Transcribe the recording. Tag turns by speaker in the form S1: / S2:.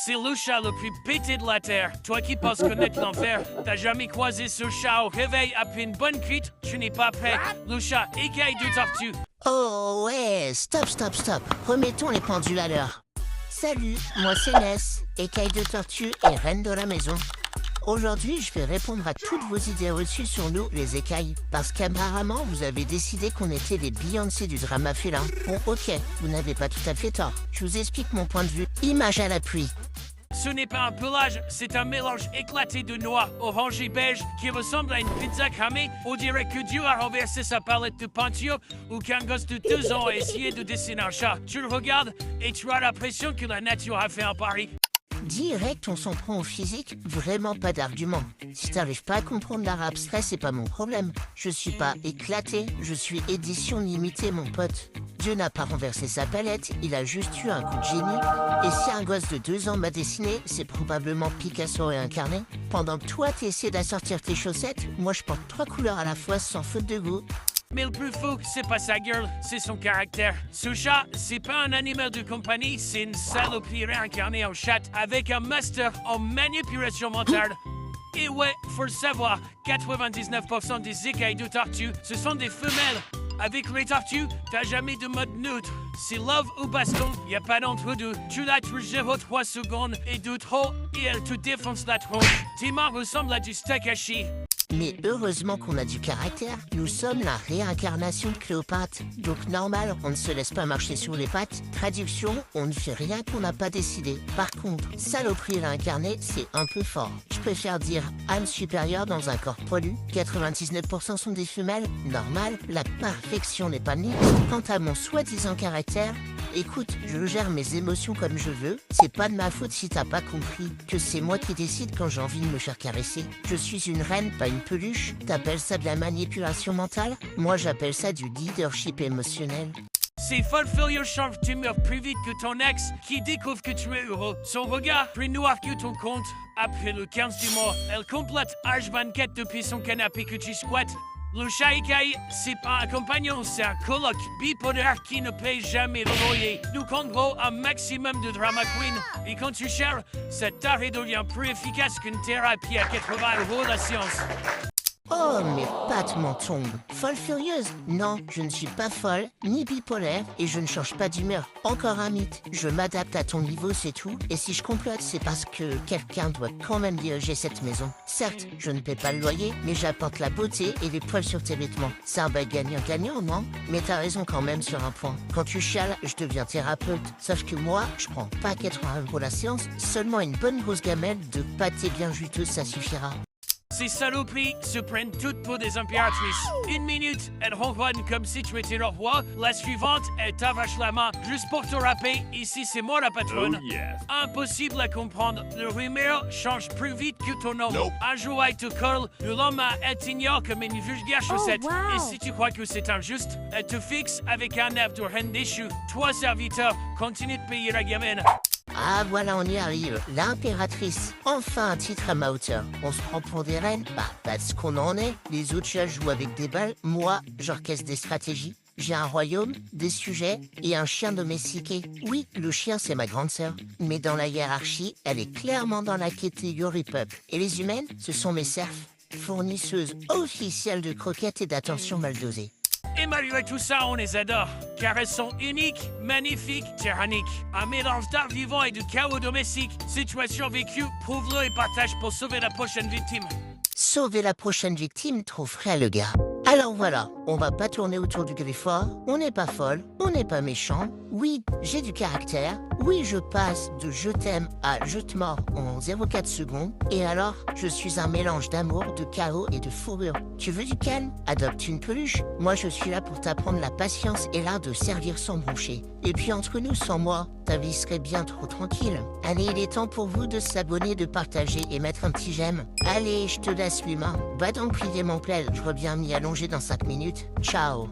S1: c'est le chat le plus pété de la terre. Toi qui penses connaître l'enfer, t'as jamais croisé ce chat au réveil après une bonne cuite? Tu n'es pas prêt. Le chat écaille de tortue.
S2: Oh ouais, stop. Remettons les pendules à l'heure. Salut, moi c'est Ness, écaille de tortue et reine de la maison. Aujourd'hui, je vais répondre à toutes vos idées reçues sur nous, les écailles. Parce qu'apparemment, vous avez décidé qu'on était les Beyoncé du drama félin. Bon, ok, vous n'avez pas tout à fait tort. Je vous explique mon point de vue. Image à l'appui.
S1: Ce n'est pas un pelage, c'est un mélange éclaté de noix orange et beige qui ressemble à une pizza cramée. On dirait que Dieu a renversé sa palette de peinture ou qu'un gosse de 2 ans a essayé de dessiner un chat. Tu le regardes et tu as l'impression que la nature a fait un pari.
S2: Direct, on s'en prend au physique, vraiment pas d'argument. Si t'arrives pas à comprendre l'art abstrait, c'est pas mon problème. Je suis pas éclaté, je suis édition limitée, mon pote. Dieu n'a pas renversé sa palette, il a juste eu un coup de génie. Et si un gosse de 2 ans m'a dessiné, c'est probablement Picasso réincarné. Pendant que toi t'essaies d'assortir tes chaussettes, moi je porte 3 couleurs à la fois sans faute de goût.
S1: Mais le plus fou, c'est pas sa gueule, c'est son caractère. Ce chat, c'est pas un animal de compagnie, c'est une saloperie réincarnée en chat avec un master en manipulation mentale. Et ouais, faut le savoir, 99% des écailles de tortue, ce sont des femelles. Avec les tortues, t'as jamais de mode neutre. C'est love ou baston, y a pas d'entre-deux. Tu la touches 0,3 secondes et de trop, et elle te défonce la tronche. Tes mains ressemblent à du steak haché.
S2: Mais heureusement qu'on a du caractère, nous sommes la réincarnation de Cléopâtre. Donc normal, on ne se laisse pas marcher sur les pattes. Traduction, on ne fait rien qu'on n'a pas décidé. Par contre, saloperie réincarnée, c'est un peu fort. Je préfère dire âme supérieure dans un corps poilu. 99% sont des femelles. Normal, la perfection n'est pas née. Quant à mon soi-disant caractère, écoute, je gère mes émotions comme je veux. C'est pas de ma faute si t'as pas compris que c'est moi qui décide quand j'ai envie de me faire caresser. Je suis une reine, pas une peluche. T'appelles ça de la manipulation mentale? Moi, j'appelle ça du leadership émotionnel.
S1: Ces folles furieuses changent d'humeur plus vite que ton ex qui découvre que tu es heureux. Son regard plus noir que ton compte. Après le 15 du mois, elle complète H24 depuis son canapé que tu squattes. Le chat écaille, c'est pas un compagnon, c'est un coloc bipolaire qui ne paye jamais le loyer. Donc en gros, un maximum de drama queen. Et quand tu cherches, cette tarée devient plus efficace qu'une thérapie à 80 € la séance.
S2: Oh, mes pattes m'en tombent. Folle furieuse? Non, je ne suis pas folle, ni bipolaire, et je ne change pas d'humeur. Encore un mythe. Je m'adapte à ton niveau, c'est tout. Et si je complote, c'est parce que quelqu'un doit quand même diriger cette maison. Certes, je ne paie pas le loyer, mais j'apporte la beauté et les poils sur tes vêtements. C'est un bail gagnant-gagnant, non? Mais t'as raison quand même sur un point. Quand tu chiales, je deviens thérapeute. Sauf que moi, je prends pas 80 € la séance, seulement une bonne grosse gamelle de pâté bien juteuse, ça suffira.
S1: Ces saloperies se prennent toutes pour des impératrices. 1 minute, elles ronronnent comme si tu étais leur roi. La suivante, elles t'arrachent la main juste pour te rappeler. Ici, c'est moi la patronne.
S3: Oh, yeah.
S1: Impossible à comprendre. Le rumeur change plus vite que ton nom.
S3: Nope.
S1: Un jour, elle te colle. Le lendemain, elle t'ignore comme une vulgaire chaussette.
S4: wow.
S1: Et si tu crois que c'est injuste, elle te fixe avec un air de reine déchue. Toi, serviteur, continue de payer la gamine.
S2: Ah voilà, on y arrive. L'impératrice. Enfin un titre à ma hauteur. On se prend pour des reines? Bah, parce qu'on en est. Les autres chats jouent avec des balles. Moi, j'orchestre des stratégies. J'ai un royaume, des sujets et un chien domestiqué. Oui, le chien, c'est ma grande sœur. Mais dans la hiérarchie, elle est clairement dans la catégorie peuple. Et les humaines, ce sont mes serfs. Fournisseuses officielles de croquettes et d'attention mal dosée.
S1: Et malgré tout ça, on les adore, car elles sont uniques, magnifiques, tyranniques. Un mélange d'art vivant et de chaos domestique. Situation vécue, prouve-le et partage pour sauver la prochaine victime.
S2: Sauver la prochaine victime, trop frais le gars. Alors voilà, on va pas tourner autour du griffoir, on n'est pas folle, on n'est pas méchant. Oui, j'ai du caractère. Oui, je passe de je t'aime à je te mords en 0,4 secondes. Et alors, je suis un mélange d'amour, de chaos et de fourrure. Tu veux du calme? Adopte une peluche. Moi, je suis là pour t'apprendre la patience et l'art de servir sans broncher. Et puis entre nous, sans moi, ta vie serait bien trop tranquille. Allez, il est temps pour vous de s'abonner, de partager et mettre un petit j'aime. Allez, je te laisse l'humain. Va donc priver mon plaid, je reviens m'y allonger dans 5 minutes. Ciao.